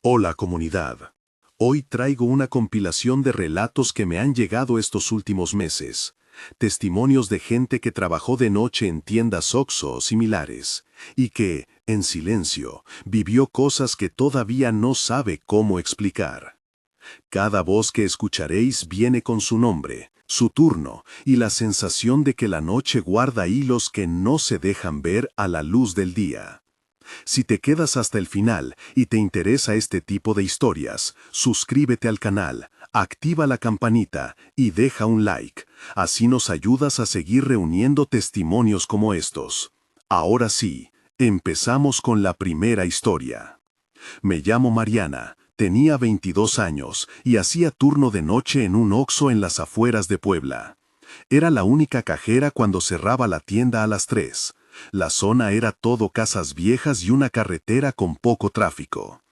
Hola comunidad. Hoy traigo una compilación de relatos que me han llegado estos últimos meses. Testimonios de gente que trabajó de noche en tiendas OXXO o similares, y que, en silencio, vivió cosas que todavía no sabe cómo explicar. Cada voz que escucharéis viene con su nombre, su turno, y la sensación de que la noche guarda hilos que no se dejan ver a la luz del día. Si te quedas hasta el final y te interesa este tipo de historias, suscríbete al canal, activa la campanita y deja un like. Así nos ayudas a seguir reuniendo testimonios como estos. Ahora sí, empezamos con la primera historia. Me llamo Mariana, tenía 22 años y hacía turno de noche en un OXXO en las afueras de Puebla. Era la única cajera cuando cerraba la tienda a las 3. La zona era todo casas viejas y una carretera con poco tráfico.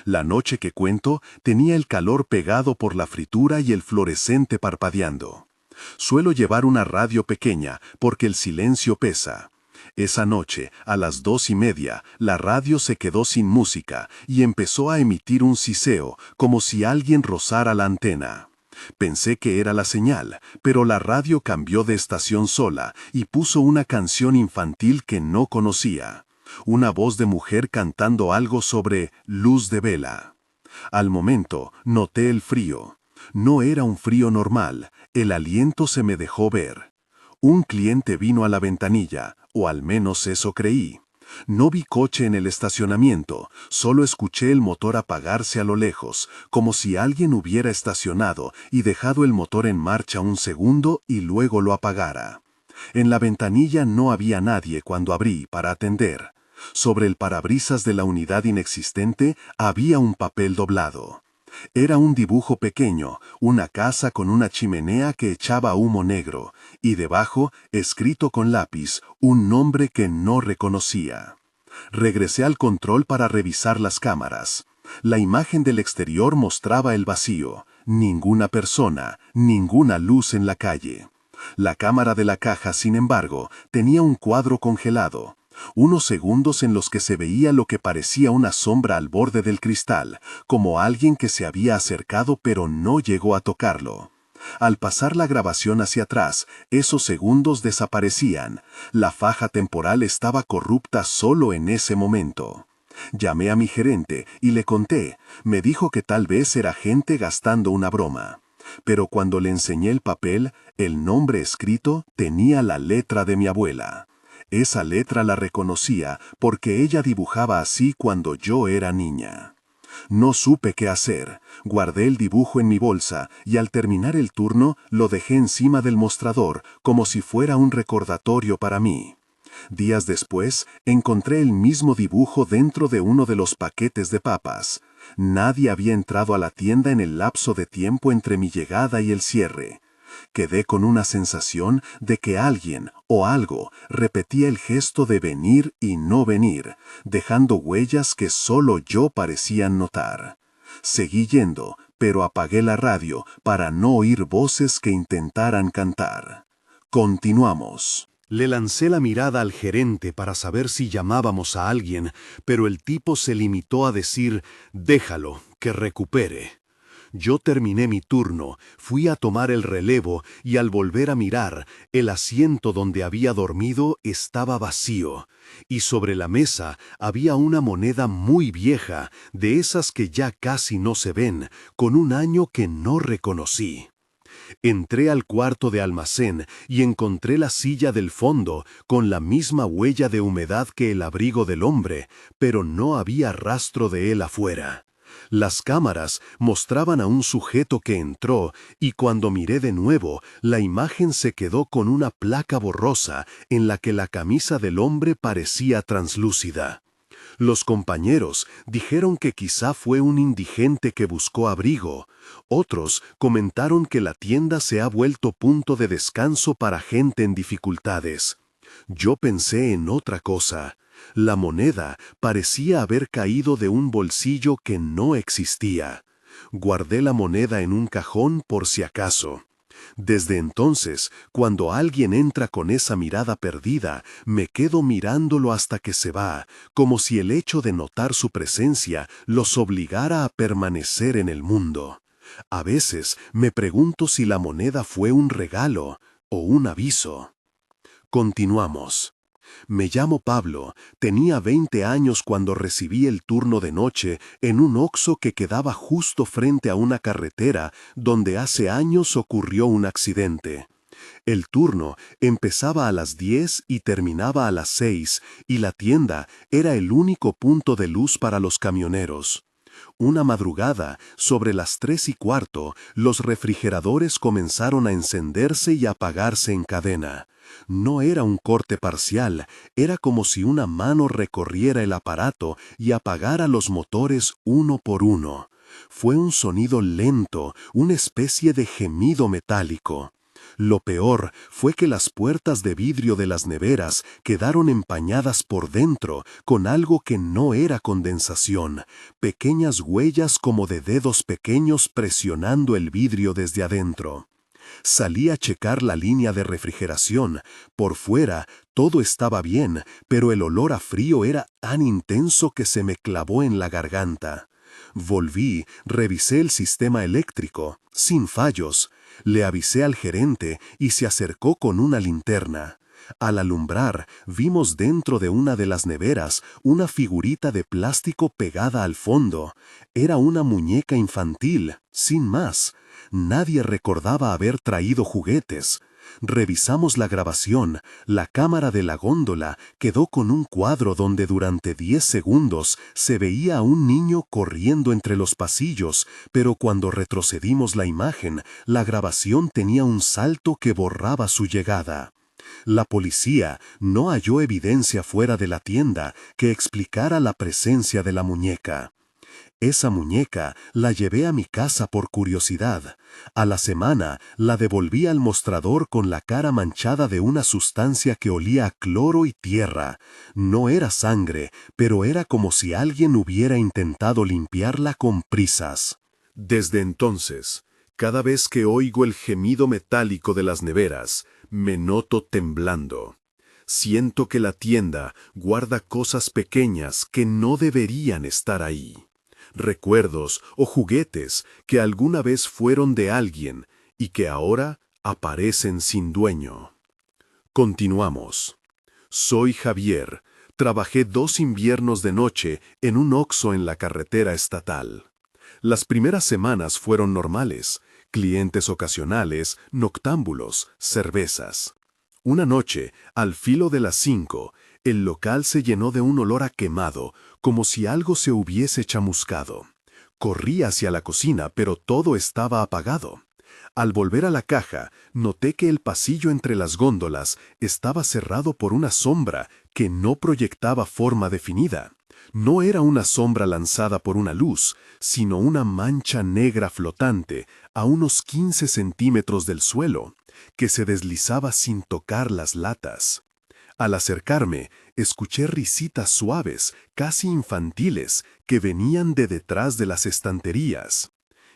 La noche que cuento tenía el calor pegado por la fritura y el fluorescente parpadeando. Suelo llevar una radio pequeña porque el silencio pesa. Esa noche, a las 2:30, la radio se quedó sin música y empezó a emitir un siseo, como si alguien rozara la antena. Pensé que era la señal, pero la radio cambió de estación sola y puso una canción infantil que no conocía. Una voz de mujer cantando algo sobre luz de vela. Al momento, noté el frío. No era un frío normal, el aliento se me dejó ver. Un cliente vino a la ventanilla, o al menos eso creí. No vi coche en el estacionamiento, solo escuché el motor apagarse a lo lejos, como si alguien hubiera estacionado y dejado el motor en marcha un segundo y luego lo apagara. En la ventanilla no había nadie cuando abrí para atender. Sobre el parabrisas de la unidad inexistente había un papel doblado. Era un dibujo pequeño, una casa con una chimenea que echaba humo negro, y debajo, escrito con lápiz, un nombre que no reconocía. Regresé al control para revisar las cámaras. La imagen del exterior mostraba el vacío, ninguna persona, ninguna luz en la calle. La cámara de la caja, sin embargo, tenía un cuadro congelado. Unos segundos en los que se veía lo que parecía una sombra al borde del cristal, como alguien que se había acercado pero no llegó a tocarlo. Al pasar la grabación hacia atrás, esos segundos desaparecían. La faja temporal estaba corrupta solo en ese momento. Llamé a mi gerente y le conté. Me dijo que tal vez era gente gastando una broma. Pero cuando le enseñé el papel, el nombre escrito tenía la letra de mi abuela. Esa letra la reconocía porque ella dibujaba así cuando yo era niña. No supe qué hacer. Guardé el dibujo en mi bolsa y al terminar el turno lo dejé encima del mostrador como si fuera un recordatorio para mí. Días después encontré el mismo dibujo dentro de uno de los paquetes de papas. Nadie había entrado a la tienda en el lapso de tiempo entre mi llegada y el cierre. Quedé con una sensación de que alguien o algo repetía el gesto de venir y no venir, dejando huellas que solo yo parecían notar. Seguí yendo, pero apagué la radio para no oír voces que intentaran cantar. Continuamos. Le lancé la mirada al gerente para saber si llamábamos a alguien, pero el tipo se limitó a decir, déjalo, que recupere. Yo terminé mi turno, fui a tomar el relevo y al volver a mirar, el asiento donde había dormido estaba vacío, y sobre la mesa había una moneda muy vieja, de esas que ya casi no se ven, con un año que no reconocí. Entré al cuarto de almacén y encontré la silla del fondo con la misma huella de humedad que el abrigo del hombre, pero no había rastro de él afuera. Las cámaras mostraban a un sujeto que entró y cuando miré de nuevo, la imagen se quedó con una placa borrosa en la que la camisa del hombre parecía translúcida. Los compañeros dijeron que quizá fue un indigente que buscó abrigo. Otros comentaron que la tienda se ha vuelto punto de descanso para gente en dificultades. Yo pensé en otra cosa. La moneda parecía haber caído de un bolsillo que no existía. Guardé la moneda en un cajón por si acaso. Desde entonces, cuando alguien entra con esa mirada perdida, me quedo mirándolo hasta que se va, como si el hecho de notar su presencia los obligara a permanecer en el mundo. A veces me pregunto si la moneda fue un regalo o un aviso. Continuamos. Me llamo Pablo, tenía 20 años cuando recibí el turno de noche en un Oxxo que quedaba justo frente a una carretera donde hace años ocurrió un accidente. El turno empezaba a las 10 y terminaba a las 6, y la tienda era el único punto de luz para los camioneros. Una madrugada, sobre las 3:15, los refrigeradores comenzaron a encenderse y apagarse en cadena. No era un corte parcial, era como si una mano recorriera el aparato y apagara los motores uno por uno. Fue un sonido lento, una especie de gemido metálico. Lo peor fue que las puertas de vidrio de las neveras quedaron empañadas por dentro con algo que no era condensación, pequeñas huellas como de dedos pequeños presionando el vidrio desde adentro. Salí a checar la línea de refrigeración. Por fuera todo estaba bien, pero el olor a frío era tan intenso que se me clavó en la garganta. Volví, revisé el sistema eléctrico, sin fallos. Le avisé al gerente y se acercó con una linterna. Al alumbrar, vimos dentro de una de las neveras una figurita de plástico pegada al fondo. Era una muñeca infantil, sin más. Nadie recordaba haber traído juguetes. Revisamos la grabación. La cámara de la góndola quedó con un cuadro donde durante 10 segundos se veía a un niño corriendo entre los pasillos, pero cuando retrocedimos la imagen, la grabación tenía un salto que borraba su llegada. La policía no halló evidencia fuera de la tienda que explicara la presencia de la muñeca. Esa muñeca la llevé a mi casa por curiosidad. A la semana la devolví al mostrador con la cara manchada de una sustancia que olía a cloro y tierra. No era sangre, pero era como si alguien hubiera intentado limpiarla con prisas. Desde entonces, cada vez que oigo el gemido metálico de las neveras, me noto temblando. Siento que la tienda guarda cosas pequeñas que no deberían estar ahí. Recuerdos o juguetes que alguna vez fueron de alguien y que ahora aparecen sin dueño. Continuamos. Soy Javier. Trabajé 2 inviernos de noche en un Oxxo en la carretera estatal. Las primeras semanas fueron normales, clientes ocasionales, noctámbulos, cervezas. Una noche, al filo de las 5, el local se llenó de un olor a quemado, como si algo se hubiese chamuscado. Corrí hacia la cocina, pero todo estaba apagado. Al volver a la caja, noté que el pasillo entre las góndolas estaba cerrado por una sombra que no proyectaba forma definida. No era una sombra lanzada por una luz, sino una mancha negra flotante a unos 15 centímetros del suelo, que se deslizaba sin tocar las latas. Al acercarme, escuché risitas suaves, casi infantiles, que venían de detrás de las estanterías.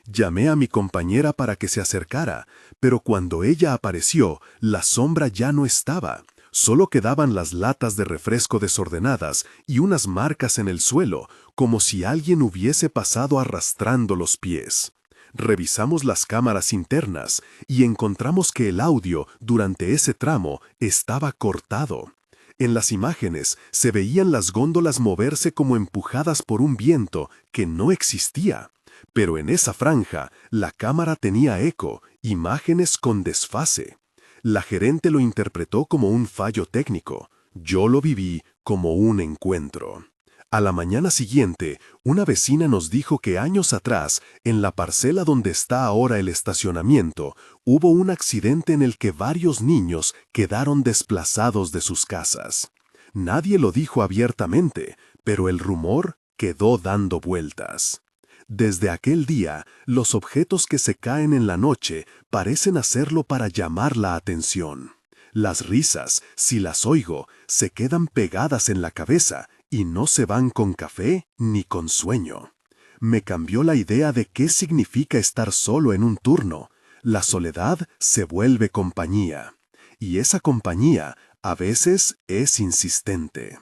Llamé a mi compañera para que se acercara, pero cuando ella apareció, la sombra ya no estaba. Solo quedaban las latas de refresco desordenadas y unas marcas en el suelo, como si alguien hubiese pasado arrastrando los pies. Revisamos las cámaras internas y encontramos que el audio durante ese tramo estaba cortado. En las imágenes se veían las góndolas moverse como empujadas por un viento que no existía. Pero en esa franja, la cámara tenía eco, imágenes con desfase. La gerente lo interpretó como un fallo técnico. Yo lo viví como un encuentro. A la mañana siguiente, una vecina nos dijo que años atrás, en la parcela donde está ahora el estacionamiento, hubo un accidente en el que varios niños quedaron desplazados de sus casas. Nadie lo dijo abiertamente, pero el rumor quedó dando vueltas. Desde aquel día, los objetos que se caen en la noche parecen hacerlo para llamar la atención. Las risas, si las oigo, se quedan pegadas en la cabeza y no se van con café ni con sueño. Me cambió la idea de qué significa estar solo en un turno. La soledad se vuelve compañía, y esa compañía a veces es insistente.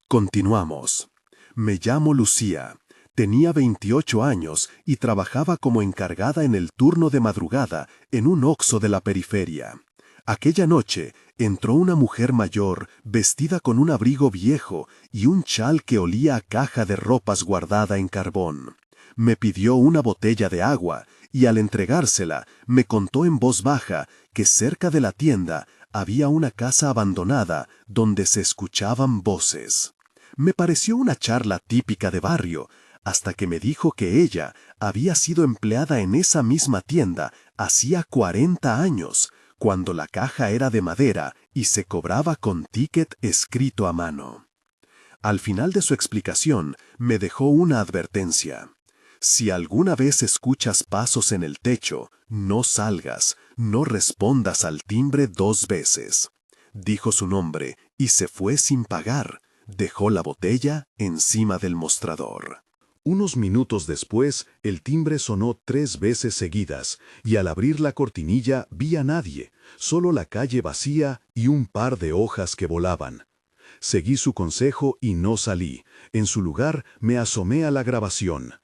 Continuamos. Me llamo Lucía. Tenía 28 años y trabajaba como encargada en el turno de madrugada en un Oxxo de la periferia. Aquella noche entró una mujer mayor vestida con un abrigo viejo y un chal que olía a caja de ropas guardada en carbón. Me pidió una botella de agua y al entregársela me contó en voz baja que cerca de la tienda había una casa abandonada donde se escuchaban voces. Me pareció una charla típica de barrio, hasta que me dijo que ella había sido empleada en esa misma tienda hacía 40 años, cuando la caja era de madera y se cobraba con ticket escrito a mano. Al final de su explicación, me dejó una advertencia. Si alguna vez escuchas pasos en el techo, no salgas, no respondas al timbre 2 veces. Dijo su nombre y se fue sin pagar. Dejó la botella encima del mostrador. Unos minutos después, el timbre sonó 3 veces seguidas, y al abrir la cortinilla vi a nadie, solo la calle vacía y un par de hojas que volaban. Seguí su consejo y no salí. En su lugar me asomé a la grabación.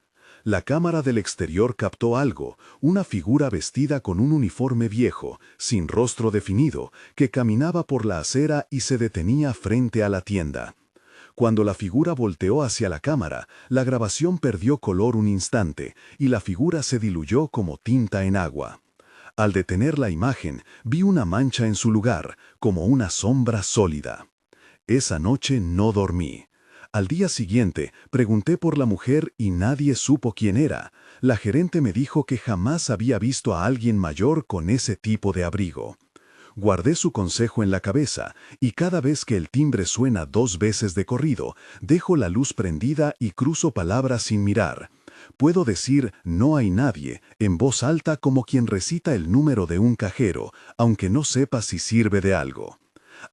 La cámara del exterior captó algo, una figura vestida con un uniforme viejo, sin rostro definido, que caminaba por la acera y se detenía frente a la tienda. Cuando la figura volteó hacia la cámara, la grabación perdió color un instante y la figura se diluyó como tinta en agua. Al detener la imagen, vi una mancha en su lugar, como una sombra sólida. Esa noche no dormí. Al día siguiente, pregunté por la mujer y nadie supo quién era. La gerente me dijo que jamás había visto a alguien mayor con ese tipo de abrigo. Guardé su consejo en la cabeza, y cada vez que el timbre suena 2 veces de corrido, dejo la luz prendida y cruzo palabras sin mirar. Puedo decir «no hay nadie» en voz alta como quien recita el número de un cajero, aunque no sepa si sirve de algo.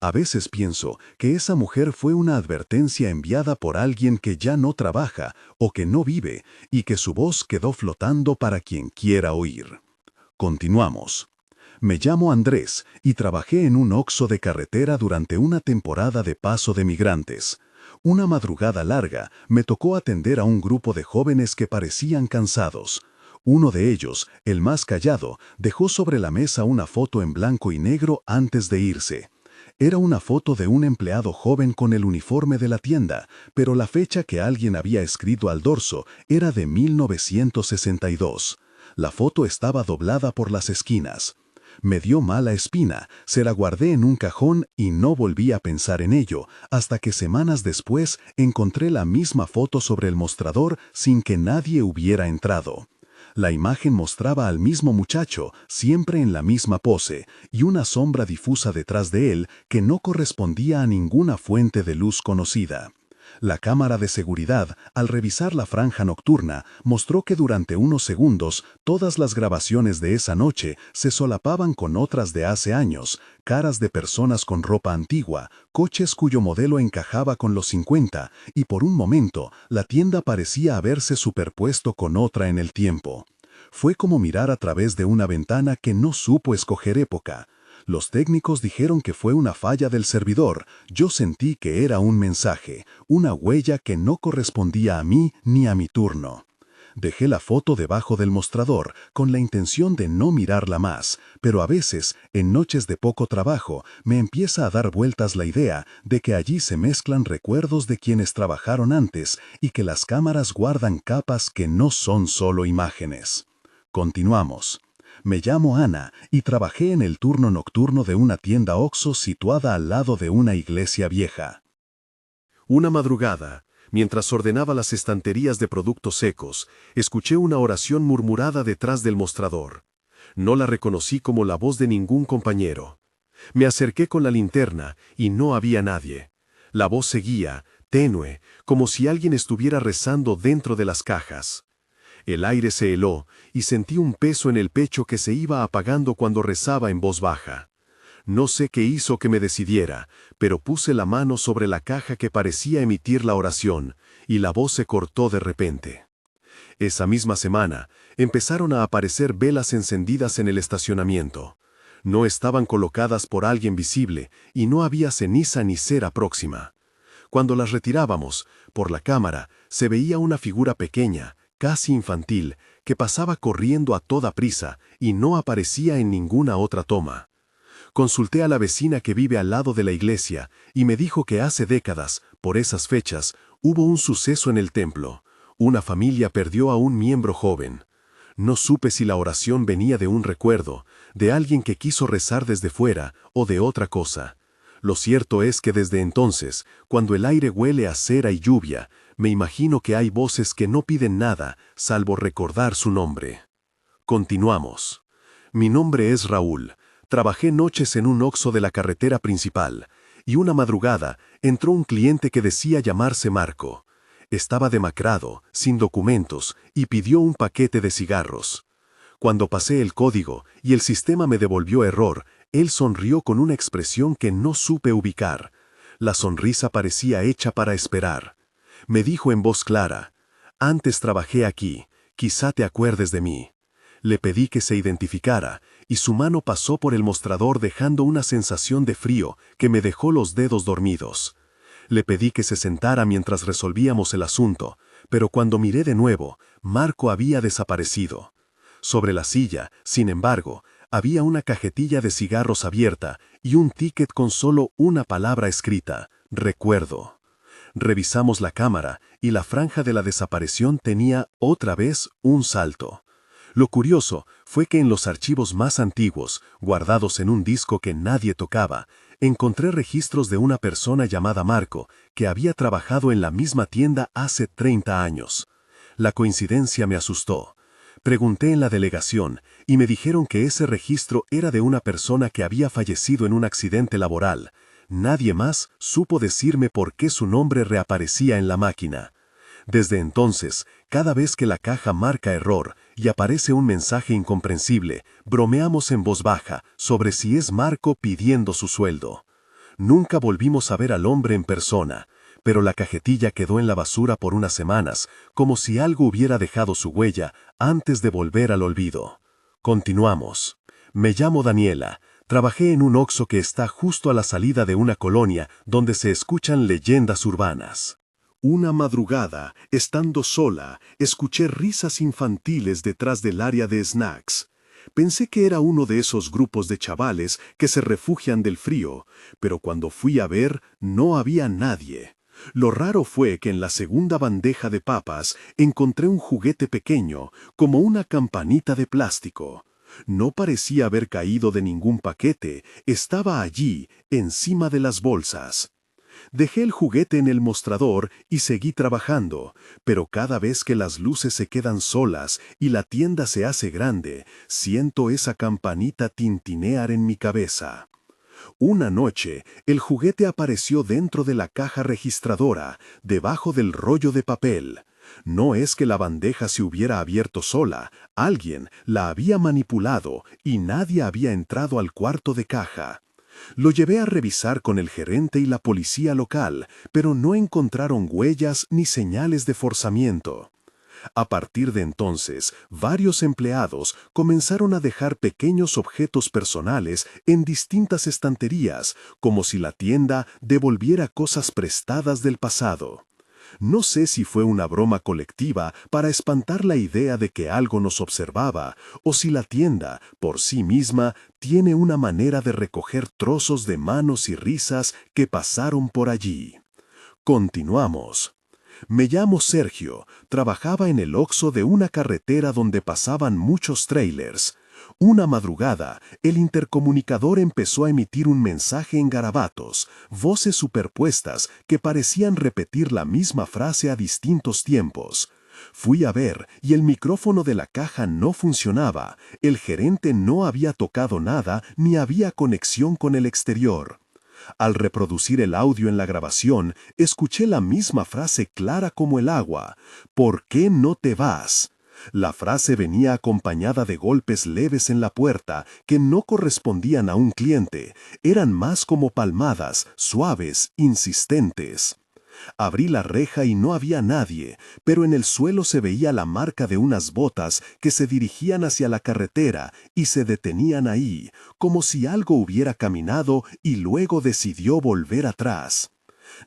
A veces pienso que esa mujer fue una advertencia enviada por alguien que ya no trabaja o que no vive, y que su voz quedó flotando para quien quiera oír. Continuamos. Me llamo Andrés y trabajé en un Oxxo de carretera durante una temporada de paso de migrantes. Una madrugada larga me tocó atender a un grupo de jóvenes que parecían cansados. Uno de ellos, el más callado, dejó sobre la mesa una foto en blanco y negro antes de irse. Era una foto de un empleado joven con el uniforme de la tienda, pero la fecha que alguien había escrito al dorso era de 1962. La foto estaba doblada por las esquinas. Me dio mala espina, se la guardé en un cajón y no volví a pensar en ello, hasta que semanas después encontré la misma foto sobre el mostrador sin que nadie hubiera entrado. La imagen mostraba al mismo muchacho, siempre en la misma pose, y una sombra difusa detrás de él que no correspondía a ninguna fuente de luz conocida. La cámara de seguridad, al revisar la franja nocturna, mostró que durante unos segundos todas las grabaciones de esa noche se solapaban con otras de hace años, caras de personas con ropa antigua, coches cuyo modelo encajaba con los 50, y por un momento la tienda parecía haberse superpuesto con otra en el tiempo. Fue como mirar a través de una ventana que no supo escoger época. Los técnicos dijeron que fue una falla del servidor. Yo sentí que era un mensaje, una huella que no correspondía a mí ni a mi turno. Dejé la foto debajo del mostrador con la intención de no mirarla más, pero a veces, en noches de poco trabajo, me empieza a dar vueltas la idea de que allí se mezclan recuerdos de quienes trabajaron antes y que las cámaras guardan capas que no son solo imágenes. Continuamos. Me llamo Ana y trabajé en el turno nocturno de una tienda Oxxo situada al lado de una iglesia vieja. Una madrugada, mientras ordenaba las estanterías de productos secos, escuché una oración murmurada detrás del mostrador. No la reconocí como la voz de ningún compañero. Me acerqué con la linterna y no había nadie. La voz seguía, tenue, como si alguien estuviera rezando dentro de las cajas. El aire se heló y sentí un peso en el pecho que se iba apagando cuando rezaba en voz baja. No sé qué hizo que me decidiera, pero puse la mano sobre la caja que parecía emitir la oración, y la voz se cortó de repente. Esa misma semana, empezaron a aparecer velas encendidas en el estacionamiento. No estaban colocadas por alguien visible y no había ceniza ni cera próxima. Cuando las retirábamos, por la cámara, se veía una figura pequeña, casi infantil, que pasaba corriendo a toda prisa y no aparecía en ninguna otra toma. Consulté a la vecina que vive al lado de la iglesia y me dijo que hace décadas, por esas fechas, hubo un suceso en el templo. Una familia perdió a un miembro joven. No supe si la oración venía de un recuerdo, de alguien que quiso rezar desde fuera o de otra cosa. Lo cierto es que desde entonces, cuando el aire huele a cera y lluvia, me imagino que hay voces que no piden nada, salvo recordar su nombre. Continuamos. Mi nombre es Raúl. Trabajé noches en un Oxxo de la carretera principal, y una madrugada entró un cliente que decía llamarse Marco. Estaba demacrado, sin documentos, y pidió un paquete de cigarros. Cuando pasé el código y el sistema me devolvió error, él sonrió con una expresión que no supe ubicar. La sonrisa parecía hecha para esperar. Me dijo en voz clara: «Antes trabajé aquí, quizá te acuerdes de mí». Le pedí que se identificara, y su mano pasó por el mostrador dejando una sensación de frío que me dejó los dedos dormidos. Le pedí que se sentara mientras resolvíamos el asunto, pero cuando miré de nuevo, Marco había desaparecido. Sobre la silla, sin embargo, había una cajetilla de cigarros abierta y un ticket con solo una palabra escrita: recuerdo. Revisamos la cámara y la franja de la desaparición tenía otra vez un salto. Lo curioso fue que en los archivos más antiguos, guardados en un disco que nadie tocaba, encontré registros de una persona llamada Marco que había trabajado en la misma tienda hace 30 años. La coincidencia me asustó. Pregunté en la delegación y me dijeron que ese registro era de una persona que había fallecido en un accidente laboral. Nadie más supo decirme por qué su nombre reaparecía en la máquina. Desde entonces, cada vez que la caja marca error y aparece un mensaje incomprensible, bromeamos en voz baja sobre si es Marco pidiendo su sueldo. Nunca volvimos a ver al hombre en persona, pero la cajetilla quedó en la basura por unas semanas, como si algo hubiera dejado su huella antes de volver al olvido. Continuamos. Me llamo Daniela. Trabajé en un Oxxo que está justo a la salida de una colonia donde se escuchan leyendas urbanas. Una madrugada, estando sola, escuché risas infantiles detrás del área de snacks. Pensé que era uno de esos grupos de chavales que se refugian del frío, pero cuando fui a ver, no había nadie. Lo raro fue que en la segunda bandeja de papas encontré un juguete pequeño, como una campanita de plástico. No parecía haber caído de ningún paquete, estaba allí, encima de las bolsas. Dejé el juguete en el mostrador y seguí trabajando, pero cada vez que las luces se quedan solas y la tienda se hace grande, siento esa campanita tintinear en mi cabeza. Una noche, el juguete apareció dentro de la caja registradora, debajo del rollo de papel. No es que la bandeja se hubiera abierto sola, alguien la había manipulado y nadie había entrado al cuarto de caja. Lo llevé a revisar con el gerente y la policía local, pero no encontraron huellas ni señales de forzamiento. A partir de entonces, varios empleados comenzaron a dejar pequeños objetos personales en distintas estanterías, como si la tienda devolviera cosas prestadas del pasado. No sé si fue una broma colectiva para espantar la idea de que algo nos observaba, o si la tienda, por sí misma, tiene una manera de recoger trozos de manos y risas que pasaron por allí. Continuamos. Me llamo Sergio, trabajaba en el Oxxo de una carretera donde pasaban muchos trailers. Una madrugada, el intercomunicador empezó a emitir un mensaje en garabatos, voces superpuestas que parecían repetir la misma frase a distintos tiempos. Fui a ver y el micrófono de la caja no funcionaba, el gerente no había tocado nada ni había conexión con el exterior. Al reproducir el audio en la grabación, escuché la misma frase clara como el agua: «¿Por qué no te vas?». La frase venía acompañada de golpes leves en la puerta que no correspondían a un cliente, eran más como palmadas, suaves, insistentes. Abrí la reja y no había nadie, pero en el suelo se veía la marca de unas botas que se dirigían hacia la carretera y se detenían ahí, como si algo hubiera caminado y luego decidió volver atrás.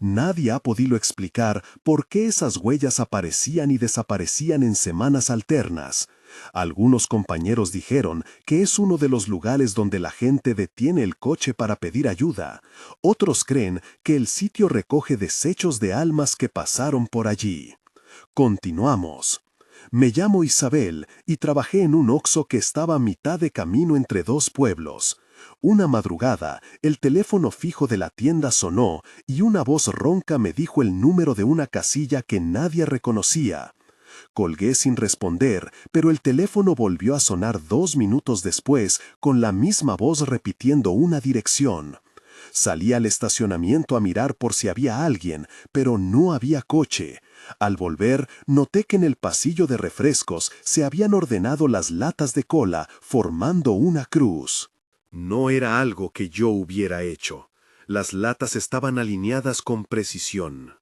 Nadie ha podido explicar por qué esas huellas aparecían y desaparecían en semanas alternas. Algunos compañeros dijeron que es uno de los lugares donde la gente detiene el coche para pedir ayuda. Otros creen que el sitio recoge desechos de almas que pasaron por allí. Continuamos. Me llamo Isabel y trabajé en un Oxxo que estaba a mitad de camino entre dos pueblos. Una madrugada, el teléfono fijo de la tienda sonó y una voz ronca me dijo el número de una casilla que nadie reconocía. Colgué sin responder, pero el teléfono volvió a sonar 2 minutos después con la misma voz repitiendo una dirección. Salí al estacionamiento a mirar por si había alguien, pero no había coche. Al volver, noté que en el pasillo de refrescos se habían ordenado las latas de cola, formando una cruz. No era algo que yo hubiera hecho. Las latas estaban alineadas con precisión.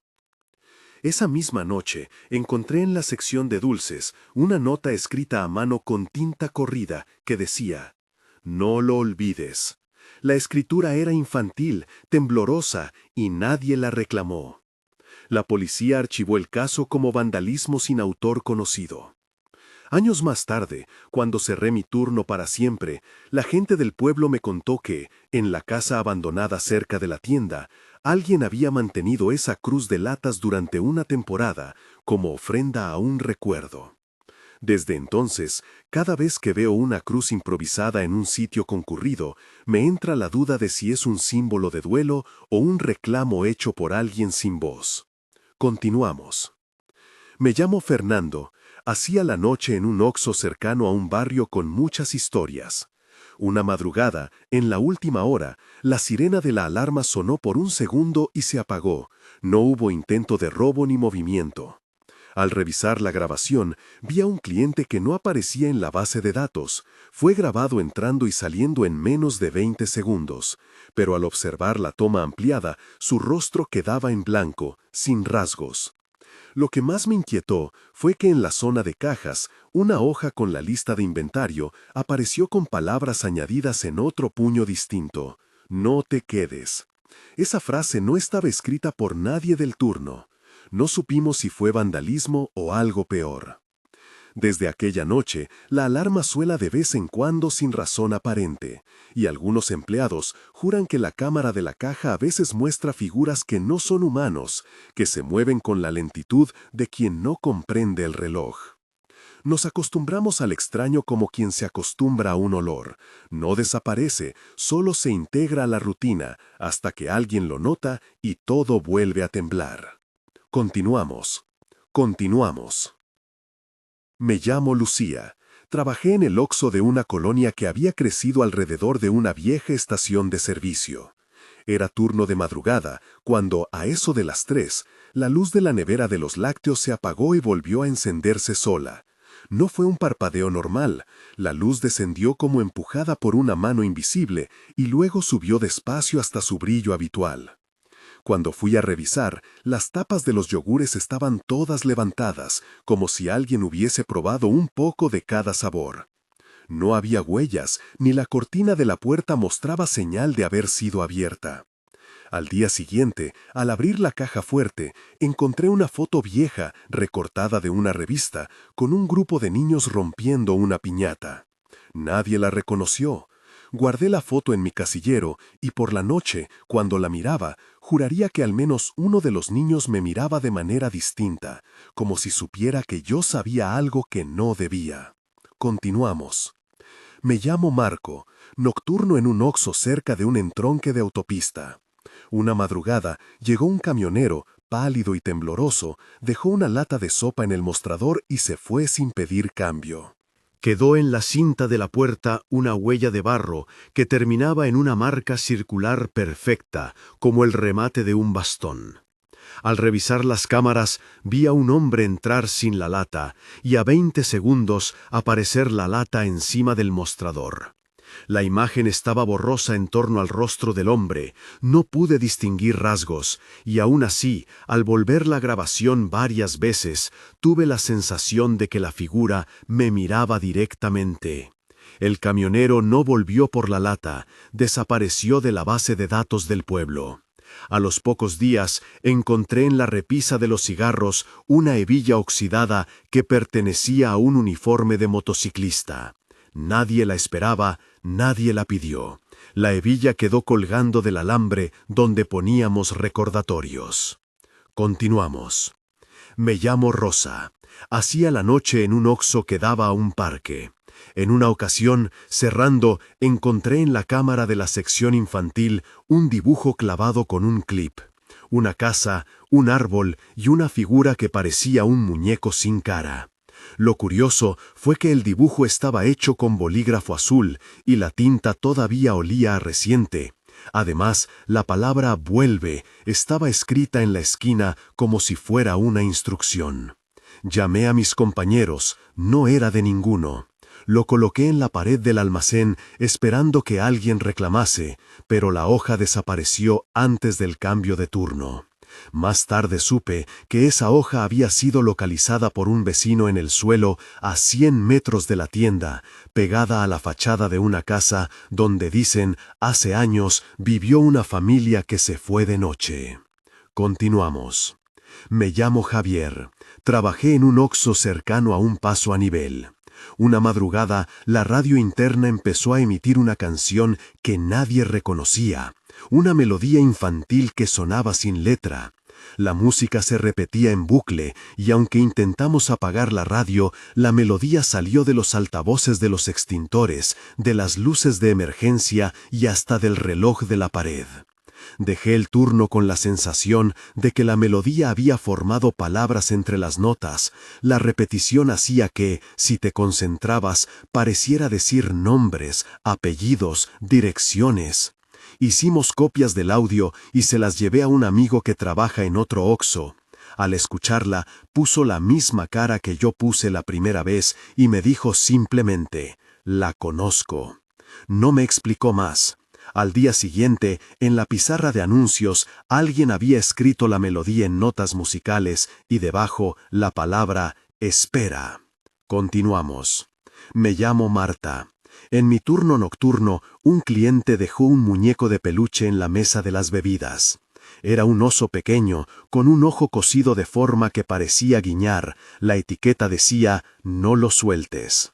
Esa misma noche encontré en la sección de dulces una nota escrita a mano con tinta corrida que decía: «No lo olvides». La escritura era infantil, temblorosa, y nadie la reclamó. La policía archivó el caso como vandalismo sin autor conocido. Años más tarde, cuando cerré mi turno para siempre, la gente del pueblo me contó que, en la casa abandonada cerca de la tienda, alguien había mantenido esa cruz de latas durante una temporada como ofrenda a un recuerdo. Desde entonces, cada vez que veo una cruz improvisada en un sitio concurrido, me entra la duda de si es un símbolo de duelo o un reclamo hecho por alguien sin voz. Continuamos. Me llamo Fernando. Hacía la noche en un Oxxo cercano a un barrio con muchas historias. Una madrugada, en la última hora, la sirena de la alarma sonó por un segundo y se apagó. No hubo intento de robo ni movimiento. Al revisar la grabación, vi a un cliente que no aparecía en la base de datos. Fue grabado entrando y saliendo en menos de 20 segundos, pero al observar la toma ampliada, su rostro quedaba en blanco, sin rasgos. Lo que más me inquietó fue que en la zona de cajas, una hoja con la lista de inventario apareció con palabras añadidas en otro puño distinto: «No te quedes». Esa frase no estaba escrita por nadie del turno. No supimos si fue vandalismo o algo peor. Desde aquella noche, la alarma suena de vez en cuando sin razón aparente, y algunos empleados juran que la cámara de la caja a veces muestra figuras que no son humanos, que se mueven con la lentitud de quien no comprende el reloj. Nos acostumbramos al extraño como quien se acostumbra a un olor. No desaparece, solo se integra a la rutina hasta que alguien lo nota y todo vuelve a temblar. Continuamos. Me llamo Lucía. Trabajé en el Oxxo de una colonia que había crecido alrededor de una vieja estación de servicio. Era turno de madrugada, cuando, a eso de las 3, la luz de la nevera de los lácteos se apagó y volvió a encenderse sola. No fue un parpadeo normal. La luz descendió como empujada por una mano invisible y luego subió despacio hasta su brillo habitual. Cuando fui a revisar, las tapas de los yogures estaban todas levantadas, como si alguien hubiese probado un poco de cada sabor. No había huellas, ni la cortina de la puerta mostraba señal de haber sido abierta. Al día siguiente, al abrir la caja fuerte, encontré una foto vieja, recortada de una revista, con un grupo de niños rompiendo una piñata. Nadie la reconoció. Guardé la foto en mi casillero y por la noche, cuando la miraba, juraría que al menos uno de los niños me miraba de manera distinta, como si supiera que yo sabía algo que no debía. Continuamos. Me llamo Marco, nocturno en un Oxxo cerca de un entronque de autopista. Una madrugada llegó un camionero, pálido y tembloroso, dejó una lata de sopa en el mostrador y se fue sin pedir cambio. Quedó en la cinta de la puerta una huella de barro que terminaba en una marca circular perfecta, como el remate de un bastón. Al revisar las cámaras, vi a un hombre entrar sin la lata y a 20 segundos aparecer la lata encima del mostrador. La imagen estaba borrosa en torno al rostro del hombre, no pude distinguir rasgos, y aún así, al volver la grabación varias veces, tuve la sensación de que la figura me miraba directamente. El camionero no volvió por la lata, desapareció de la base de datos del pueblo. A los pocos días encontré en la repisa de los cigarros una hebilla oxidada que pertenecía a un uniforme de motociclista. Nadie la esperaba, nadie la pidió. La hebilla quedó colgando del alambre donde poníamos recordatorios. Continuamos. Me llamo Rosa. Hacía la noche en un Oxxo que daba a un parque. En una ocasión, cerrando, encontré en la cámara de la sección infantil un dibujo clavado con un clip. Una casa, un árbol y una figura que parecía un muñeco sin cara. Lo curioso fue que el dibujo estaba hecho con bolígrafo azul y la tinta todavía olía a reciente. Además, la palabra «vuelve» estaba escrita en la esquina como si fuera una instrucción. Llamé a mis compañeros, no era de ninguno. Lo coloqué en la pared del almacén esperando que alguien reclamase, pero la hoja desapareció antes del cambio de turno. Más tarde supe que esa hoja había sido localizada por un vecino en el suelo a 100 metros de la tienda, pegada a la fachada de una casa donde dicen hace años vivió una familia que se fue de noche. Continuamos. Me llamo Javier. Trabajé en un Oxxo cercano a un paso a nivel. Una madrugada, la radio interna empezó a emitir una canción que nadie reconocía, una melodía infantil que sonaba sin letra. La música se repetía en bucle y aunque intentamos apagar la radio, la melodía salió de los altavoces de los extintores, de las luces de emergencia y hasta del reloj de la pared. Dejé el turno con la sensación de que la melodía había formado palabras entre las notas. La repetición hacía que, si te concentrabas, pareciera decir nombres, apellidos, direcciones. Hicimos copias del audio y se las llevé a un amigo que trabaja en otro Oxxo. Al escucharla, puso la misma cara que yo puse la primera vez y me dijo simplemente, «La conozco». No me explicó más. Al día siguiente, en la pizarra de anuncios, alguien había escrito la melodía en notas musicales y debajo la palabra «espera». Continuamos. Me llamo Marta. En mi turno nocturno, un cliente dejó un muñeco de peluche en la mesa de las bebidas. Era un oso pequeño, con un ojo cosido de forma que parecía guiñar. La etiqueta decía «No lo sueltes».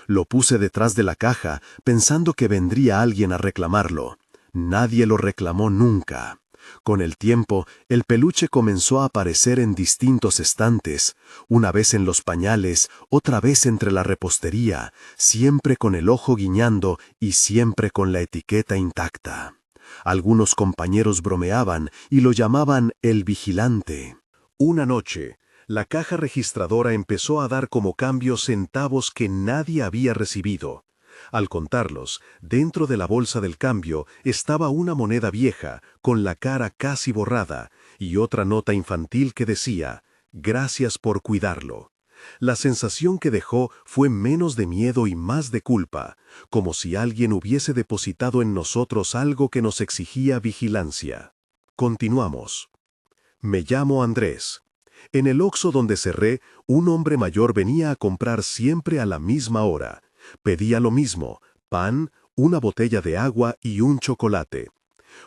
Lo puse detrás de la caja, pensando que vendría alguien a reclamarlo. Nadie lo reclamó nunca. Con el tiempo, el peluche comenzó a aparecer en distintos estantes, una vez en los pañales, otra vez entre la repostería, siempre con el ojo guiñando y siempre con la etiqueta intacta. Algunos compañeros bromeaban y lo llamaban el vigilante. Una noche, la caja registradora empezó a dar como cambio centavos que nadie había recibido. Al contarlos, dentro de la bolsa del cambio estaba una moneda vieja, con la cara casi borrada, y otra nota infantil que decía, «Gracias por cuidarlo». La sensación que dejó fue menos de miedo y más de culpa, como si alguien hubiese depositado en nosotros algo que nos exigía vigilancia. Continuamos. Me llamo Andrés. En el Oxxo donde cerré, un hombre mayor venía a comprar siempre a la misma hora. Pedía lo mismo, pan, una botella de agua y un chocolate.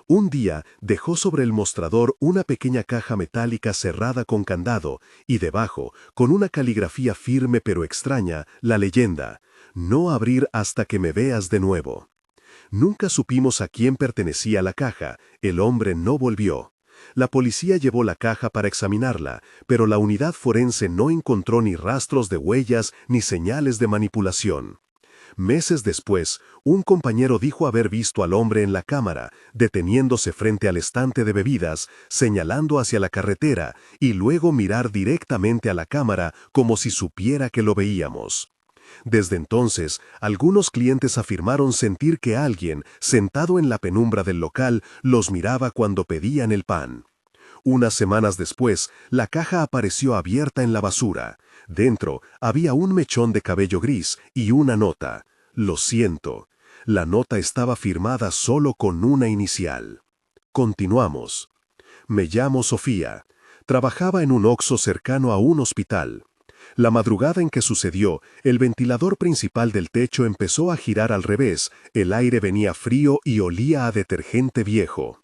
Un día dejó sobre el mostrador una pequeña caja metálica cerrada con candado y debajo, con una caligrafía firme pero extraña, la leyenda, «No abrir hasta que me veas de nuevo». Nunca supimos a quién pertenecía la caja, el hombre no volvió. La policía llevó la caja para examinarla, pero la unidad forense no encontró ni rastros de huellas ni señales de manipulación. Meses después, un compañero dijo haber visto al hombre en la cámara, deteniéndose frente al estante de bebidas, señalando hacia la carretera, y luego mirar directamente a la cámara como si supiera que lo veíamos. Desde entonces, algunos clientes afirmaron sentir que alguien, sentado en la penumbra del local, los miraba cuando pedían el pan. Unas semanas después, la caja apareció abierta en la basura. Dentro había un mechón de cabello gris y una nota. «Lo siento». La nota estaba firmada solo con una inicial. Continuamos. Me llamo Sofía. Trabajaba en un Oxxo cercano a un hospital. La madrugada en que sucedió, el ventilador principal del techo empezó a girar al revés, el aire venía frío y olía a detergente viejo.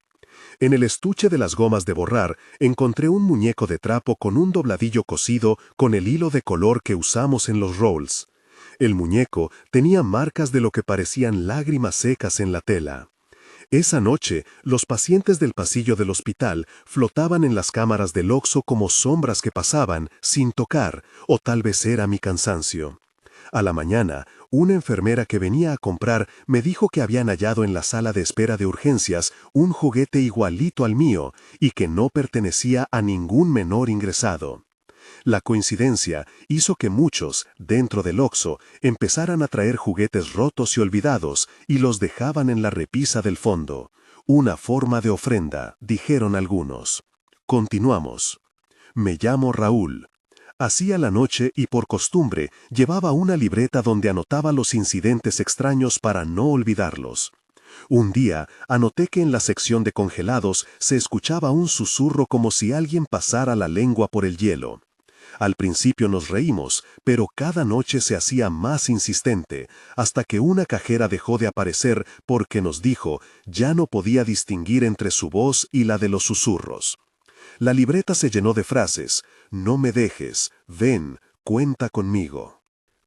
En el estuche de las gomas de borrar, encontré un muñeco de trapo con un dobladillo cosido con el hilo de color que usamos en los rolls. El muñeco tenía marcas de lo que parecían lágrimas secas en la tela. Esa noche, los pacientes del pasillo del hospital flotaban en las cámaras del Oxxo como sombras que pasaban, sin tocar, o tal vez era mi cansancio. A la mañana, una enfermera que venía a comprar me dijo que habían hallado en la sala de espera de urgencias un juguete igualito al mío y que no pertenecía a ningún menor ingresado. La coincidencia hizo que muchos, dentro del Oxxo, empezaran a traer juguetes rotos y olvidados y los dejaban en la repisa del fondo. Una forma de ofrenda, dijeron algunos. Continuamos. Me llamo Raúl. Hacía la noche y por costumbre llevaba una libreta donde anotaba los incidentes extraños para no olvidarlos. Un día anoté que en la sección de congelados se escuchaba un susurro como si alguien pasara la lengua por el hielo. Al principio nos reímos, pero cada noche se hacía más insistente, hasta que una cajera dejó de aparecer porque nos dijo ya no podía distinguir entre su voz y la de los susurros. La libreta se llenó de frases: no me dejes, ven, cuenta conmigo.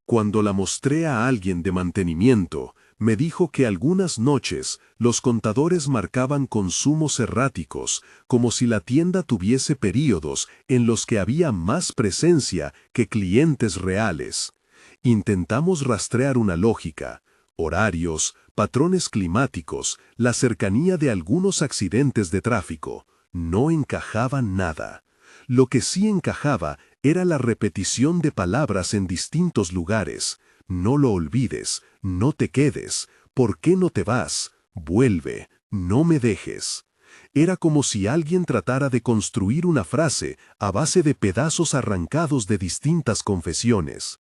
Cuando la mostré a alguien de mantenimiento, me dijo que algunas noches los contadores marcaban consumos erráticos, como si la tienda tuviese períodos en los que había más presencia que clientes reales. Intentamos rastrear una lógica: horarios, patrones climáticos, la cercanía de algunos accidentes de tráfico. No encajaban nada. Lo que sí encajaba era la repetición de palabras en distintos lugares. No lo olvides, no te quedes, ¿por qué no te vas? Vuelve, no me dejes. Era como si alguien tratara de construir una frase a base de pedazos arrancados de distintas confesiones.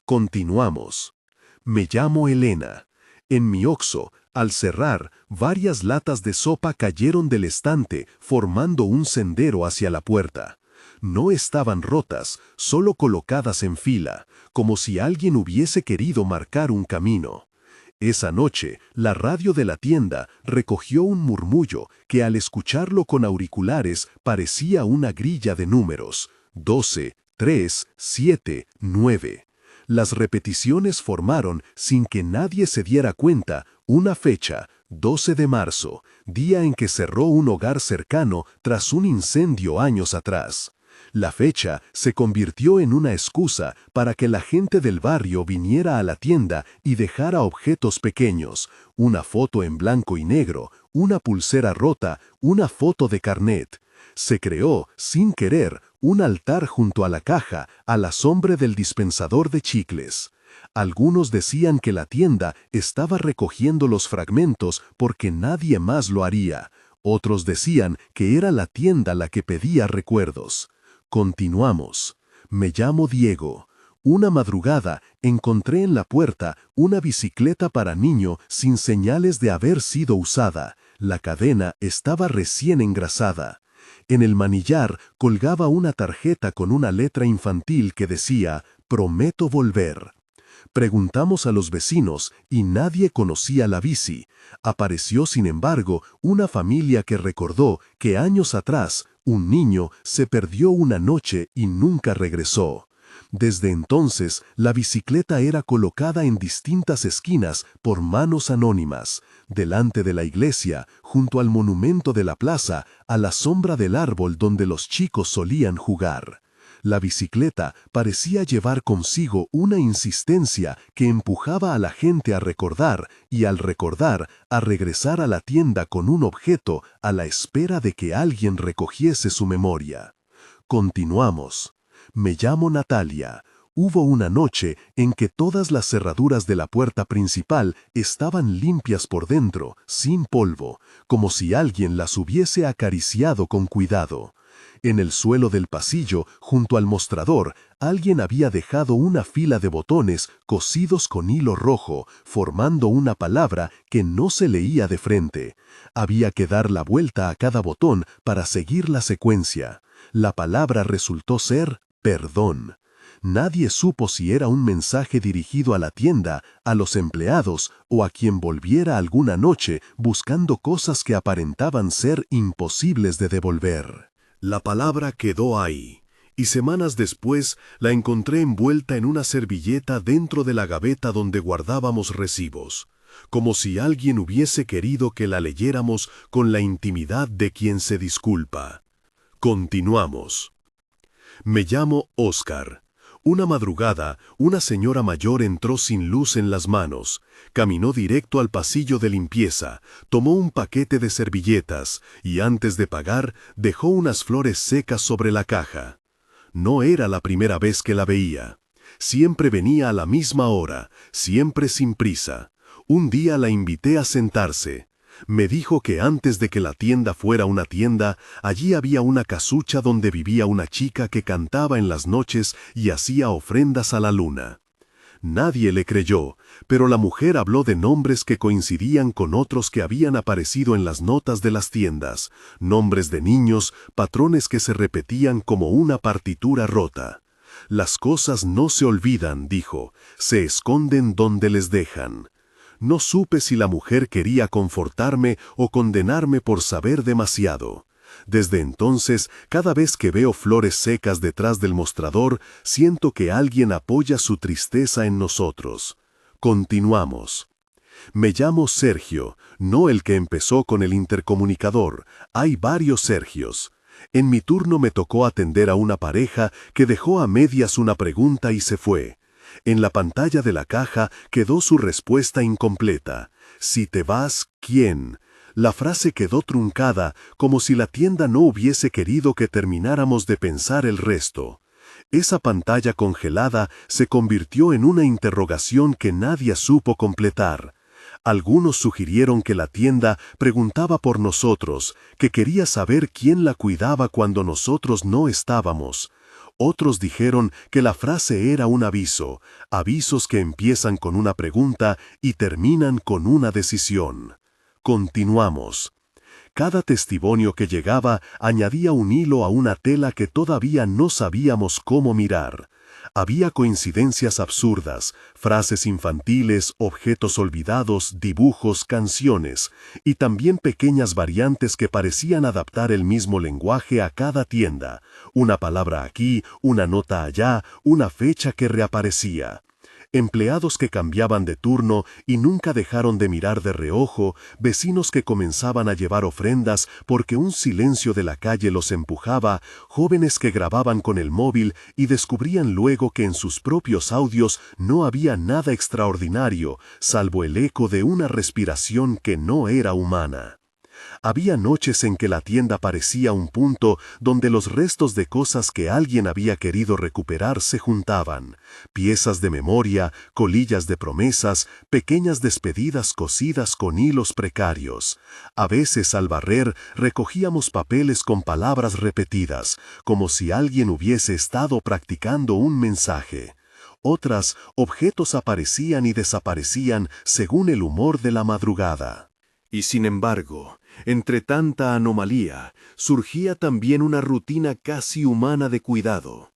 Continuamos. Me llamo Elena. En mi Oxxo, al cerrar, varias latas de sopa cayeron del estante, formando un sendero hacia la puerta. No estaban rotas, solo colocadas en fila, como si alguien hubiese querido marcar un camino. Esa noche, la radio de la tienda recogió un murmullo que al escucharlo con auriculares parecía una grilla de números: 12, 3, 7, 9. Las repeticiones formaron, sin que nadie se diera cuenta, una fecha: 12 de marzo, día en que cerró un hogar cercano tras un incendio años atrás. La fecha se convirtió en una excusa para que la gente del barrio viniera a la tienda y dejara objetos pequeños: una foto en blanco y negro, una pulsera rota, una foto de carnet. Se creó, sin querer, un altar junto a la caja, a la sombra del dispensador de chicles. Algunos decían que la tienda estaba recogiendo los fragmentos porque nadie más lo haría. Otros decían que era la tienda la que pedía recuerdos. Continuamos. Me llamo Diego. Una madrugada encontré en la puerta una bicicleta para niño sin señales de haber sido usada. La cadena estaba recién engrasada. En el manillar colgaba una tarjeta con una letra infantil que decía: prometo volver. Preguntamos a los vecinos y nadie conocía la bici. Apareció, sin embargo, una familia que recordó que años atrás un niño se perdió una noche y nunca regresó. Desde entonces, la bicicleta era colocada en distintas esquinas por manos anónimas: delante de la iglesia, junto al monumento de la plaza, a la sombra del árbol donde los chicos solían jugar. La bicicleta parecía llevar consigo una insistencia que empujaba a la gente a recordar y, al recordar, a regresar a la tienda con un objeto a la espera de que alguien recogiese su memoria. Continuamos. Me llamo Natalia. Hubo una noche en que todas las cerraduras de la puerta principal estaban limpias por dentro, sin polvo, como si alguien las hubiese acariciado con cuidado. En el suelo del pasillo, junto al mostrador, alguien había dejado una fila de botones cosidos con hilo rojo, formando una palabra que no se leía de frente. Había que dar la vuelta a cada botón para seguir la secuencia. La palabra resultó ser perdón. Nadie supo si era un mensaje dirigido a la tienda, a los empleados o a quien volviera alguna noche buscando cosas que aparentaban ser imposibles de devolver. La palabra quedó ahí, y semanas después la encontré envuelta en una servilleta dentro de la gaveta donde guardábamos recibos, como si alguien hubiese querido que la leyéramos con la intimidad de quien se disculpa. Continuamos. Me llamo Oscar. Una madrugada, una señora mayor entró sin luz en las manos, caminó directo al pasillo de limpieza, tomó un paquete de servilletas y antes de pagar dejó unas flores secas sobre la caja. No era la primera vez que la veía. Siempre venía a la misma hora, siempre sin prisa. Un día la invité a sentarse. Me dijo que antes de que la tienda fuera una tienda, allí había una casucha donde vivía una chica que cantaba en las noches y hacía ofrendas a la luna. Nadie le creyó, pero la mujer habló de nombres que coincidían con otros que habían aparecido en las notas de las tiendas, nombres de niños, patrones que se repetían como una partitura rota. Las cosas no se olvidan, dijo, se esconden donde les dejan. No supe si la mujer quería confortarme o condenarme por saber demasiado. Desde entonces, cada vez que veo flores secas detrás del mostrador, siento que alguien apoya su tristeza en nosotros. Continuamos. Me llamo Sergio, no el que empezó con el intercomunicador. Hay varios Sergios. En mi turno me tocó atender a una pareja que dejó a medias una pregunta y se fue. En la pantalla de la caja quedó su respuesta incompleta. Si te vas, ¿quién? La frase quedó truncada, como si la tienda no hubiese querido que termináramos de pensar el resto. Esa pantalla congelada se convirtió en una interrogación que nadie supo completar. Algunos sugirieron que la tienda preguntaba por nosotros, que quería saber quién la cuidaba cuando nosotros no estábamos. Otros dijeron que la frase era un aviso, avisos que empiezan con una pregunta y terminan con una decisión. Continuamos. Cada testimonio que llegaba añadía un hilo a una tela que todavía no sabíamos cómo mirar. Había coincidencias absurdas, frases infantiles, objetos olvidados, dibujos, canciones, y también pequeñas variantes que parecían adaptar el mismo lenguaje a cada tienda. Una palabra aquí, una nota allá, una fecha que reaparecía. Empleados que cambiaban de turno y nunca dejaron de mirar de reojo, vecinos que comenzaban a llevar ofrendas porque un silencio de la calle los empujaba, jóvenes que grababan con el móvil y descubrían luego que en sus propios audios no había nada extraordinario, salvo el eco de una respiración que no era humana. Había noches en que la tienda parecía un punto donde los restos de cosas que alguien había querido recuperar se juntaban. Piezas de memoria, colillas de promesas, pequeñas despedidas cosidas con hilos precarios. A veces al barrer recogíamos papeles con palabras repetidas, como si alguien hubiese estado practicando un mensaje. Otras, objetos aparecían y desaparecían según el humor de la madrugada. Y sin embargo, entre tanta anomalía, surgía también una rutina casi humana de cuidado.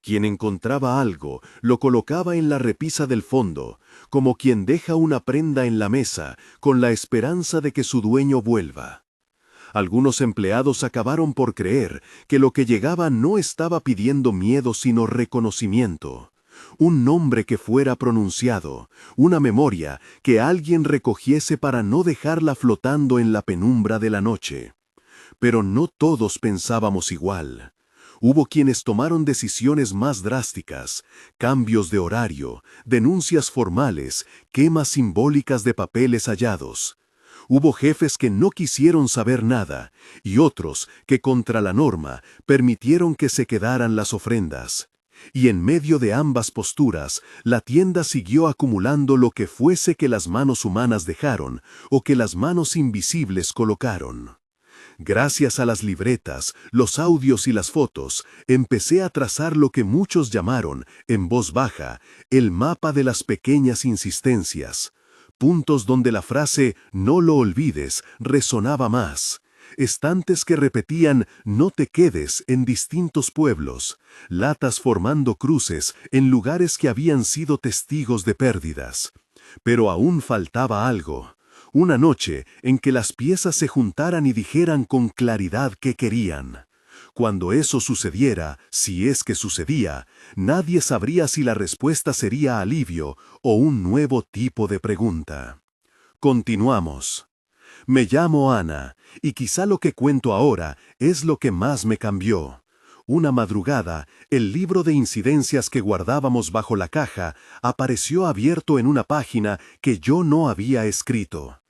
Quien encontraba algo, lo colocaba en la repisa del fondo, como quien deja una prenda en la mesa, con la esperanza de que su dueño vuelva. Algunos empleados acabaron por creer que lo que llegaba no estaba pidiendo miedo sino reconocimiento. Un nombre que fuera pronunciado, una memoria que alguien recogiese para no dejarla flotando en la penumbra de la noche. Pero no todos pensábamos igual. Hubo quienes tomaron decisiones más drásticas, cambios de horario, denuncias formales, quemas simbólicas de papeles hallados. Hubo jefes que no quisieron saber nada y otros que contra la norma permitieron que se quedaran las ofrendas. Y en medio de ambas posturas, la tienda siguió acumulando lo que fuese que las manos humanas dejaron o que las manos invisibles colocaron. Gracias a las libretas, los audios y las fotos, empecé a trazar lo que muchos llamaron, en voz baja, el mapa de las pequeñas insistencias. Puntos donde la frase «no lo olvides» resonaba más. Estantes que repetían «no te quedes» en distintos pueblos. Latas formando cruces en lugares que habían sido testigos de pérdidas. Pero aún faltaba algo. Una noche en que las piezas se juntaran y dijeran con claridad qué querían. Cuando eso sucediera, si es que sucedía, nadie sabría si la respuesta sería alivio o un nuevo tipo de pregunta. Continuamos. Me llamo Ana, y quizá lo que cuento ahora es lo que más me cambió. Una madrugada, el libro de incidencias que guardábamos bajo la caja apareció abierto en una página que yo no había escrito.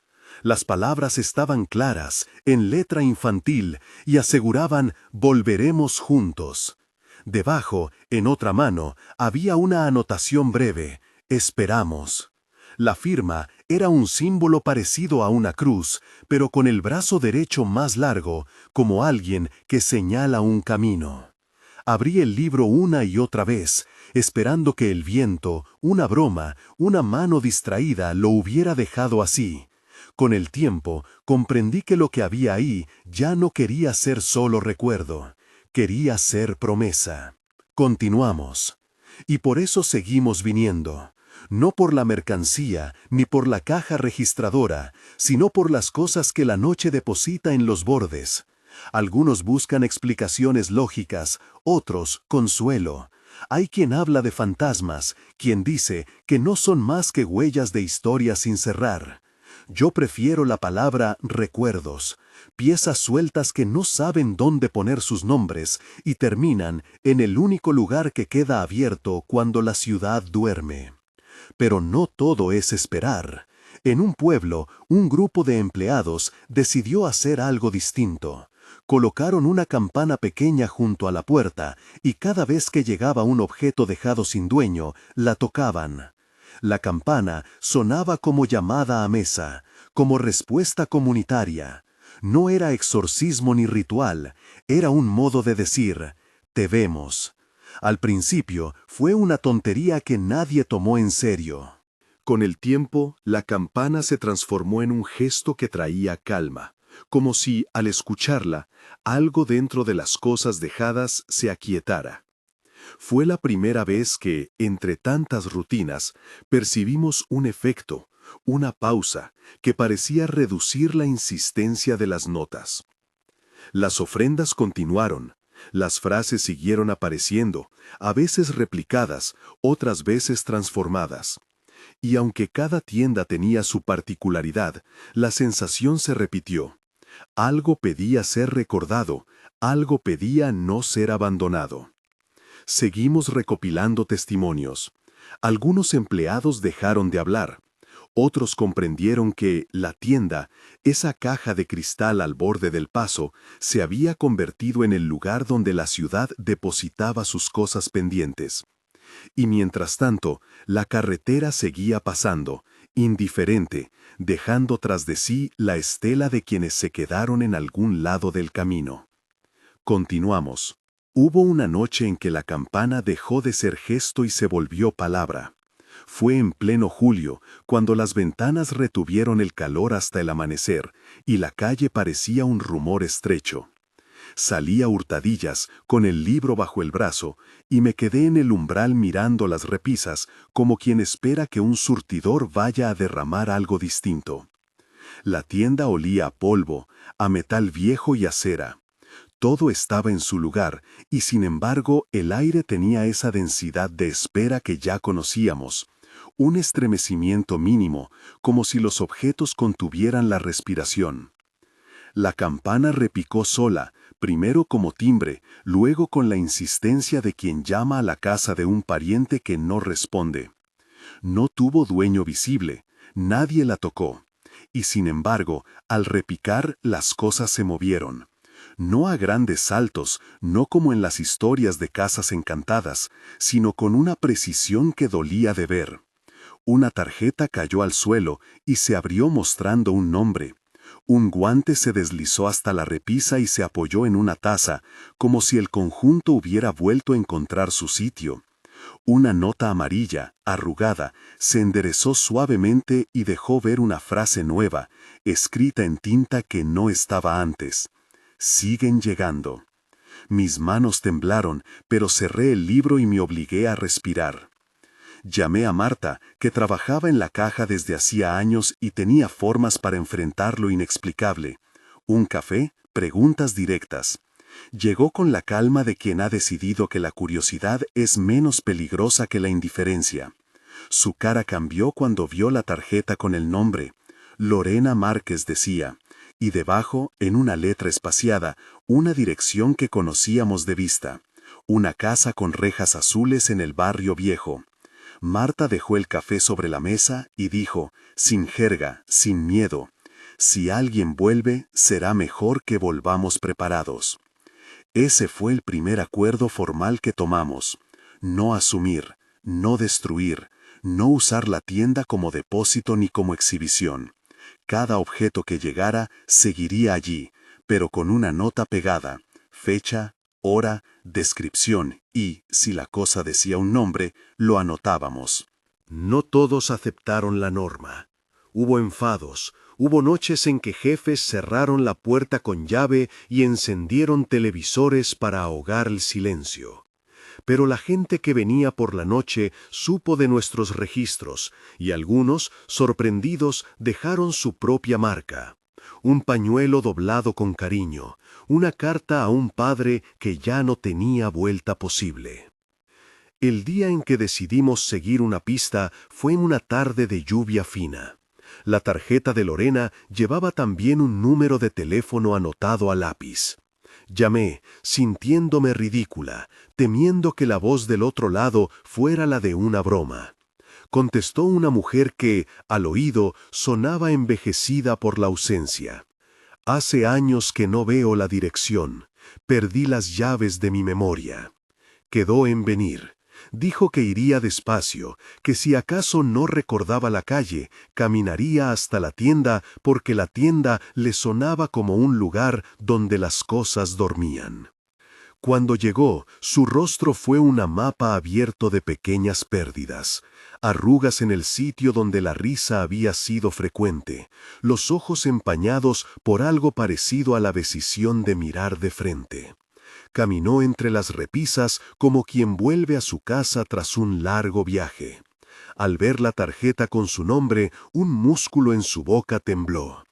Las palabras estaban claras, en letra infantil, y aseguraban «volveremos juntos». Debajo, en otra mano, había una anotación breve «esperamos». La firma era un símbolo parecido a una cruz, pero con el brazo derecho más largo, como alguien que señala un camino. Abrí el libro una y otra vez, esperando que el viento, una broma, una mano distraída lo hubiera dejado así. Con el tiempo, comprendí que lo que había ahí ya no quería ser solo recuerdo, quería ser promesa. Continuamos. Y por eso seguimos viniendo. No por la mercancía, ni por la caja registradora, sino por las cosas que la noche deposita en los bordes. Algunos buscan explicaciones lógicas, otros consuelo. Hay quien habla de fantasmas, quien dice que no son más que huellas de historias sin cerrar. Yo prefiero la palabra recuerdos, piezas sueltas que no saben dónde poner sus nombres y terminan en el único lugar que queda abierto cuando la ciudad duerme. Pero no todo es esperar. En un pueblo, un grupo de empleados decidió hacer algo distinto. Colocaron una campana pequeña junto a la puerta y cada vez que llegaba un objeto dejado sin dueño, la tocaban. La campana sonaba como llamada a mesa, como respuesta comunitaria. No era exorcismo ni ritual, era un modo de decir, «te vemos». Al principio fue una tontería que nadie tomó en serio. Con el tiempo, la campana se transformó en un gesto que traía calma, como si, al escucharla, algo dentro de las cosas dejadas se aquietara. Fue la primera vez que, entre tantas rutinas, percibimos un efecto, una pausa, que parecía reducir la insistencia de las notas. Las ofrendas continuaron. Las frases siguieron apareciendo, a veces replicadas, otras veces transformadas. Y aunque cada tienda tenía su particularidad, la sensación se repitió. Algo pedía ser recordado, algo pedía no ser abandonado. Seguimos recopilando testimonios. Algunos empleados dejaron de hablar. Otros comprendieron que la tienda, esa caja de cristal al borde del paso, se había convertido en el lugar donde la ciudad depositaba sus cosas pendientes. Y mientras tanto, la carretera seguía pasando, indiferente, dejando tras de sí la estela de quienes se quedaron en algún lado del camino. Continuamos. Hubo una noche en que la campana dejó de ser gesto y se volvió palabra. Fue en pleno julio, cuando las ventanas retuvieron el calor hasta el amanecer y la calle parecía un rumor estrecho. Salí a hurtadillas, con el libro bajo el brazo, y me quedé en el umbral mirando las repisas como quien espera que un surtidor vaya a derramar algo distinto. La tienda olía a polvo, a metal viejo y a cera. Todo estaba en su lugar, y sin embargo el aire tenía esa densidad de espera que ya conocíamos, un estremecimiento mínimo, como si los objetos contuvieran la respiración. La campana repicó sola, primero como timbre, luego con la insistencia de quien llama a la casa de un pariente que no responde. No tuvo dueño visible, nadie la tocó, y sin embargo, al repicar las cosas se movieron. No a grandes saltos, no como en las historias de casas encantadas, sino con una precisión que dolía de ver. Una tarjeta cayó al suelo y se abrió mostrando un nombre. Un guante se deslizó hasta la repisa y se apoyó en una taza, como si el conjunto hubiera vuelto a encontrar su sitio. Una nota amarilla, arrugada, se enderezó suavemente y dejó ver una frase nueva, escrita en tinta que no estaba antes. Siguen llegando. Mis manos temblaron, pero cerré el libro y me obligué a respirar. Llamé a Marta, que trabajaba en la caja desde hacía años y tenía formas para enfrentar lo inexplicable. Un café, preguntas directas. Llegó con la calma de quien ha decidido que la curiosidad es menos peligrosa que la indiferencia. Su cara cambió cuando vio la tarjeta con el nombre. Lorena Márquez decía, y debajo, en una letra espaciada, una dirección que conocíamos de vista. Una casa con rejas azules en el barrio viejo. Marta dejó el café sobre la mesa y dijo, sin jerga, sin miedo, si alguien vuelve, será mejor que volvamos preparados. Ese fue el primer acuerdo formal que tomamos. No asumir, no destruir, no usar la tienda como depósito ni como exhibición. Cada objeto que llegara seguiría allí, pero con una nota pegada, fecha, hora, descripción y, si la cosa decía un nombre, lo anotábamos. No todos aceptaron la norma. Hubo enfados, hubo noches en que jefes cerraron la puerta con llave y encendieron televisores para ahogar el silencio. Pero la gente que venía por la noche supo de nuestros registros, y algunos, sorprendidos, dejaron su propia marca. Un pañuelo doblado con cariño, una carta a un padre que ya no tenía vuelta posible. El día en que decidimos seguir una pista fue en una tarde de lluvia fina. La tarjeta de Lorena llevaba también un número de teléfono anotado a lápiz. Llamé, sintiéndome ridícula, temiendo que la voz del otro lado fuera la de una broma. Contestó una mujer que, al oído, sonaba envejecida por la ausencia. Hace años que no veo la dirección. Perdí las llaves de mi memoria. Quedó en venir. Dijo que iría despacio, que si acaso no recordaba la calle, caminaría hasta la tienda porque la tienda le sonaba como un lugar donde las cosas dormían. Cuando llegó, su rostro fue un mapa abierto de pequeñas pérdidas, arrugas en el sitio donde la risa había sido frecuente, los ojos empañados por algo parecido a la decisión de mirar de frente. Caminó entre las repisas como quien vuelve a su casa tras un largo viaje. Al ver la tarjeta con su nombre, un músculo en su boca tembló.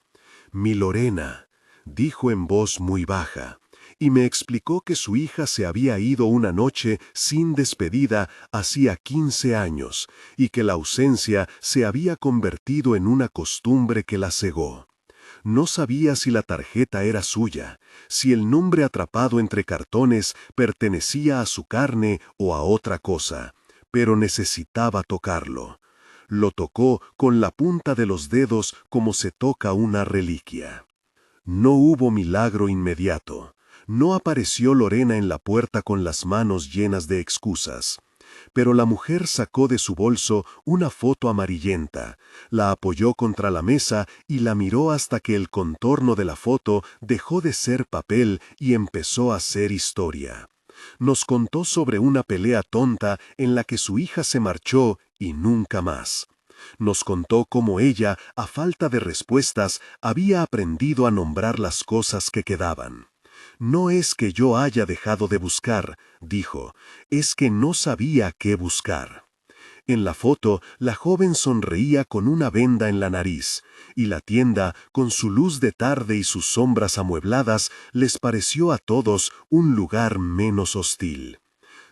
«Mi Lorena», dijo en voz muy baja, y me explicó que su hija se había ido una noche sin despedida hacía 15 años y que la ausencia se había convertido en una costumbre que la cegó. No sabía si la tarjeta era suya, si el nombre atrapado entre cartones pertenecía a su carne o a otra cosa, pero necesitaba tocarlo. Lo tocó con la punta de los dedos como se toca una reliquia. No hubo milagro inmediato. No apareció Lorena en la puerta con las manos llenas de excusas. Pero la mujer sacó de su bolso una foto amarillenta, la apoyó contra la mesa y la miró hasta que el contorno de la foto dejó de ser papel y empezó a ser historia. Nos contó sobre una pelea tonta en la que su hija se marchó y nunca más. Nos contó cómo ella, a falta de respuestas, había aprendido a nombrar las cosas que quedaban. «No es que yo haya dejado de buscar», dijo, «es que no sabía qué buscar». En la foto, la joven sonreía con una venda en la nariz, y la tienda, con su luz de tarde y sus sombras amuebladas, les pareció a todos un lugar menos hostil.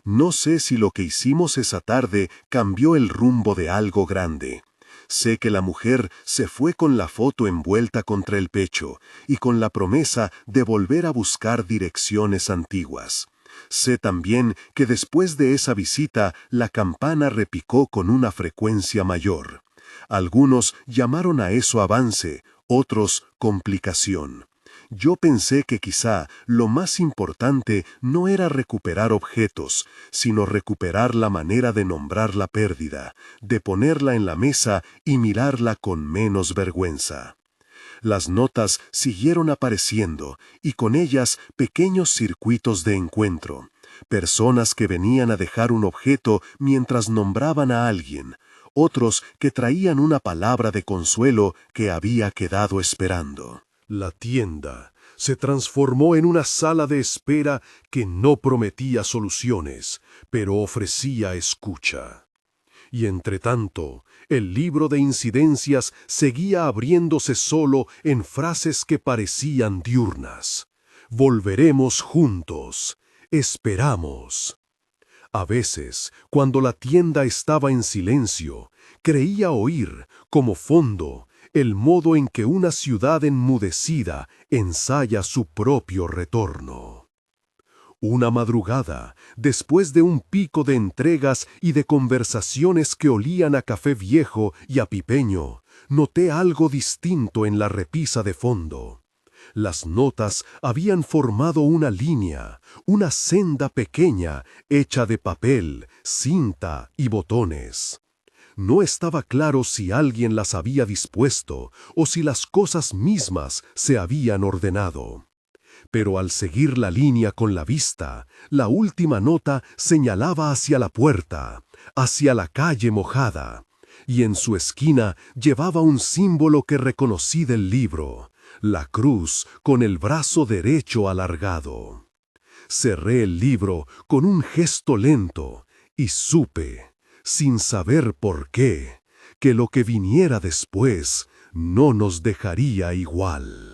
No sé si lo que hicimos esa tarde cambió el rumbo de algo grande. Sé que la mujer se fue con la foto envuelta contra el pecho y con la promesa de volver a buscar direcciones antiguas. Sé también que después de esa visita la campana repicó con una frecuencia mayor. Algunos llamaron a eso avance, otros complicación. Yo pensé que quizá lo más importante no era recuperar objetos, sino recuperar la manera de nombrar la pérdida, de ponerla en la mesa y mirarla con menos vergüenza. Las notas siguieron apareciendo y con ellas pequeños circuitos de encuentro. Personas que venían a dejar un objeto mientras nombraban a alguien, otros que traían una palabra de consuelo que había quedado esperando. La tienda se transformó en una sala de espera que no prometía soluciones, pero ofrecía escucha. Y entretanto, el libro de incidencias seguía abriéndose solo en frases que parecían diurnas. Volveremos juntos. Esperamos. A veces, cuando la tienda estaba en silencio, creía oír, como fondo, el modo en que una ciudad enmudecida ensaya su propio retorno. Una madrugada, después de un pico de entregas y de conversaciones que olían a café viejo y a pipeño, noté algo distinto en la repisa de fondo. Las notas habían formado una línea, una senda pequeña hecha de papel, cinta y botones. No estaba claro si alguien las había dispuesto o si las cosas mismas se habían ordenado. Pero al seguir la línea con la vista, la última nota señalaba hacia la puerta, hacia la calle mojada, y en su esquina llevaba un símbolo que reconocí del libro, la cruz con el brazo derecho alargado. Cerré el libro con un gesto lento y supe, sin saber por qué, que lo que viniera después no nos dejaría igual.